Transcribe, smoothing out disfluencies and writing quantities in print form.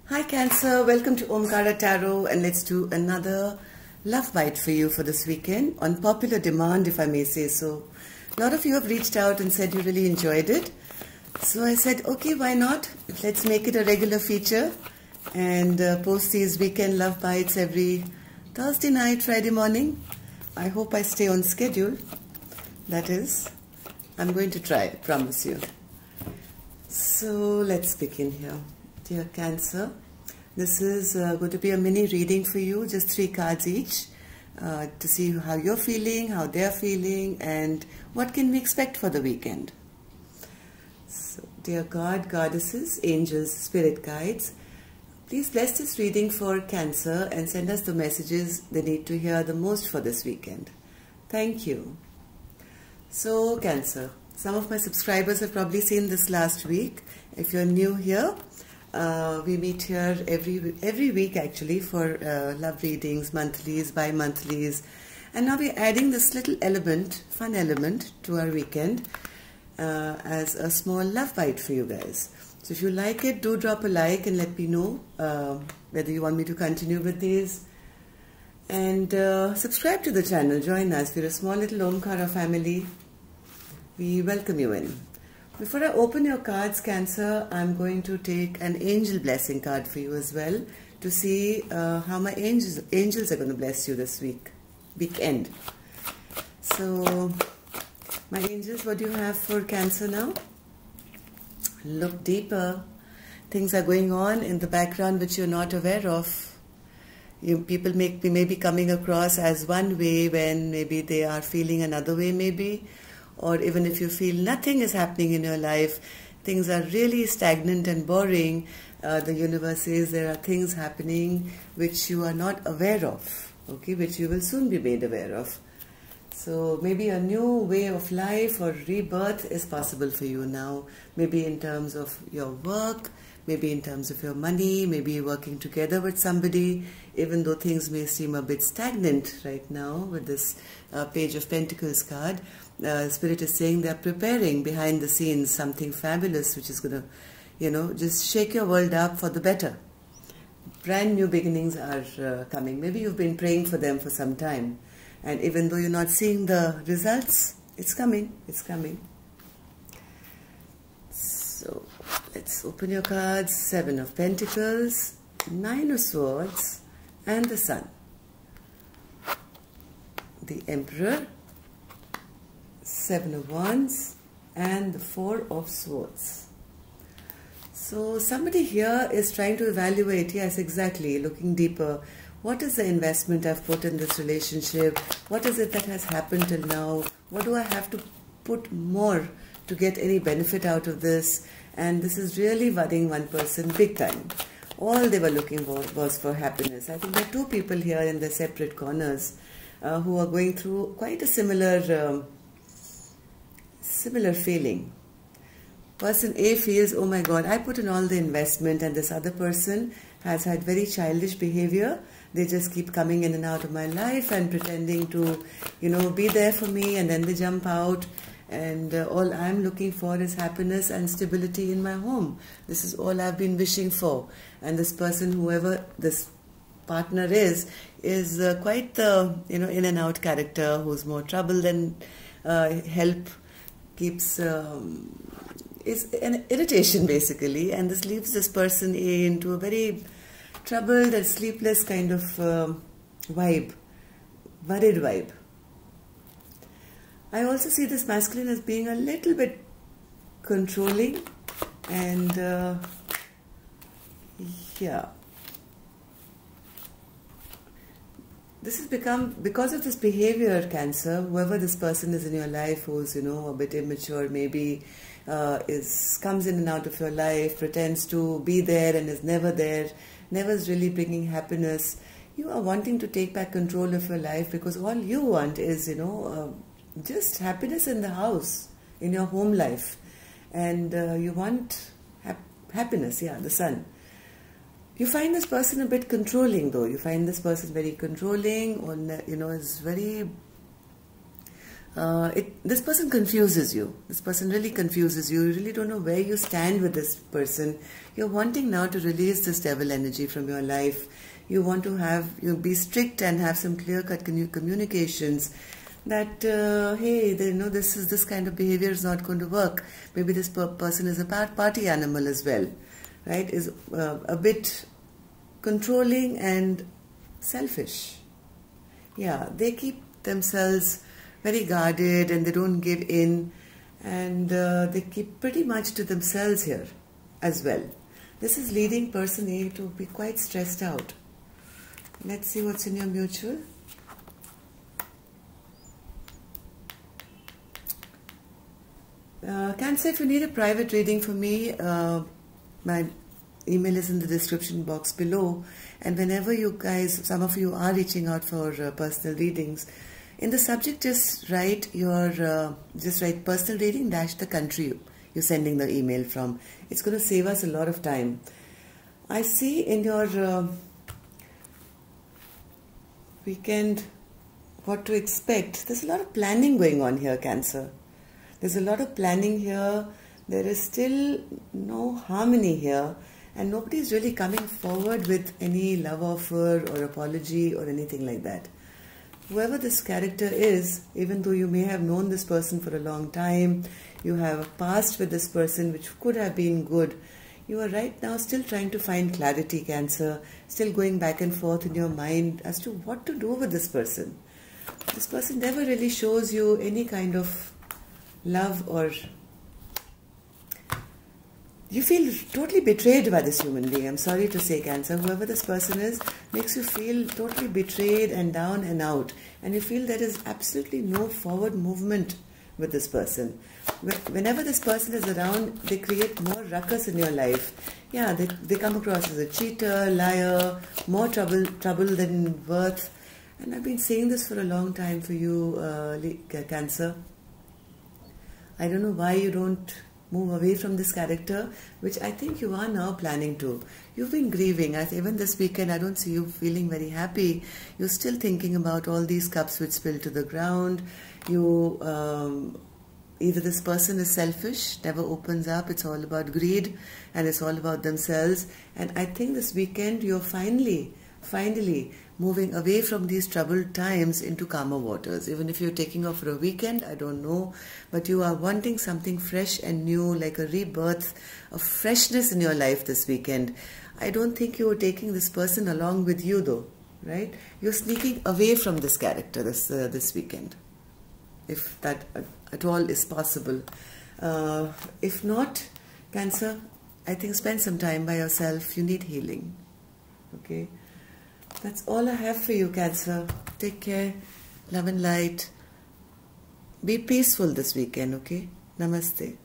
Hi Cancer, welcome to Omkara Tarot, and let's do another love bite for you for this weekend on popular demand, if I may say so. A lot of you have reached out and said you really enjoyed it. So I said, okay, why not? Let's make it a regular feature and post these weekend love bites every Thursday night, Friday morning. I hope I stay on schedule. That is, I'm going to try, I promise you. So let's begin here. Dear Cancer, this is going to be a mini reading for you, just 3 cards each, to see how you're feeling, how they're feeling, and what can we expect for the weekend. So, dear God, goddesses, angels, spirit guides, please bless this reading for Cancer and send us the messages they need to hear the most for this weekend. Thank you. So, Cancer, some of my subscribers have probably seen this last week. If you're new here, we meet here every week actually for love readings, monthlies, bi-monthlies, and now we're adding this little element, fun element to our weekend as a small love bite for you guys. So if you like it, do drop a like and let me know whether you want me to continue with these, and subscribe to the channel, join us. We're a small little Omkara family. We welcome you in. Before I open your cards, Cancer, I'm going to take an angel blessing card for you as well to see how my angels are going to bless you this weekend. So, my angels, what do you have for Cancer now? Look deeper. Things are going on in the background which you're not aware of. People may be coming across as one way when maybe they are feeling another way maybe. Or even if you feel nothing is happening in your life, things are really stagnant and boring, the universe says there are things happening which you are not aware of, okay, which you will soon be made aware of. So maybe a new way of life or rebirth is possible for you now, maybe in terms of your work, maybe in terms of your money, maybe you're working together with somebody, even though things may seem a bit stagnant right now with this Page of Pentacles card. Spirit is saying they're preparing behind the scenes something fabulous which is going to, just shake your world up for the better. Brand new beginnings are coming. Maybe you've been praying for them for some time, and even though you're not seeing the results, it's coming, it's coming. So let's open your cards. 7 of Pentacles, 9 of Swords, and the Sun. The Emperor, 7 of Wands, and the 4 of Swords. So somebody here is trying to evaluate, yes, exactly, looking deeper. What is the investment I've put in this relationship? What is it that has happened till now? What do I have to put more to get any benefit out of this? And this is really worrying one person big time. All they were looking for was for happiness. I think there are 2 people here in their separate corners who are going through quite a similar feeling. Person A feels, oh my God, I put in all the investment and this other person has had very childish behavior. They just keep coming in and out of my life and pretending to, be there for me, and then they jump out. And all I'm looking for is happiness and stability in my home. This is all I've been wishing for. And this person, whoever this partner is quite the, in and out character who's more trouble than help, keeps, is an irritation basically. And this leaves this person into a very troubled and sleepless kind of vibe, worried vibe. I also see this masculine as being a little bit controlling, and yeah. This has become, because of this behavior, Cancer, whoever this person is in your life who's, a bit immature, maybe comes in and out of your life, pretends to be there and is never there, never is really bringing happiness. You are wanting to take back control of your life because all you want is, just happiness in the house, in your home life. And you want happiness, yeah, the Sun. You find this person a bit controlling though. You find this person very controlling, or, is very this person confuses you. This person really confuses you. You really don't know where you stand with this person. You're wanting now to release this devil energy from your life. You want to be strict and have some clear-cut communications that, hey, this kind of behavior is not going to work. Maybe this person is a party animal as well, right? Is a bit controlling and selfish. Yeah, they keep themselves very guarded and they don't give in, and they keep pretty much to themselves here as well. This is leading person A to be quite stressed out. Let's see what's in your mutual. Cancer, if you need a private reading for me, my email is in the description box below, and whenever you guys, some of you are reaching out for personal readings, in the subject just write personal reading -- the country you're sending the email from. It's going to save us a lot of time. I see in your weekend what to expect. There's a lot of planning going on here, Cancer. There's a lot of planning here. There is still no harmony here, and nobody's really coming forward with any love offer or apology or anything like that. Whoever this character is, even though you may have known this person for a long time, you have a past with this person which could have been good, you are right now still trying to find clarity, Cancer, still going back and forth in your mind as to what to do with this person. This person never really shows you any kind of love, or you feel totally betrayed by this human being. I'm sorry to say, Cancer, whoever this person is makes you feel totally betrayed and down and out, and you feel there is absolutely no forward movement with this person. Whenever this person is around, they create more ruckus in your life. Yeah, they come across as a cheater, liar, more trouble than worth. And I've been saying this for a long time for you, Cancer. I don't know why you don't move away from this character, which I think you are now planning to. You've been grieving. Even this weekend, I don't see you feeling very happy. You're still thinking about all these cups which spill to the ground. Either this person is selfish, never opens up, it's all about greed, and it's all about themselves. And I think this weekend, you're finally moving away from these troubled times into calmer waters. Even if you're taking off for a weekend, I don't know, but you are wanting something fresh and new, like a rebirth, of freshness in your life this weekend. I don't think you're taking this person along with you though, right? You're sneaking away from this character this weekend, if that at all is possible. If not, Cancer, I think spend some time by yourself. You need healing. Okay? That's all I have for you, Cancer. Take care. Love and light. Be peaceful this weekend, okay? Namaste.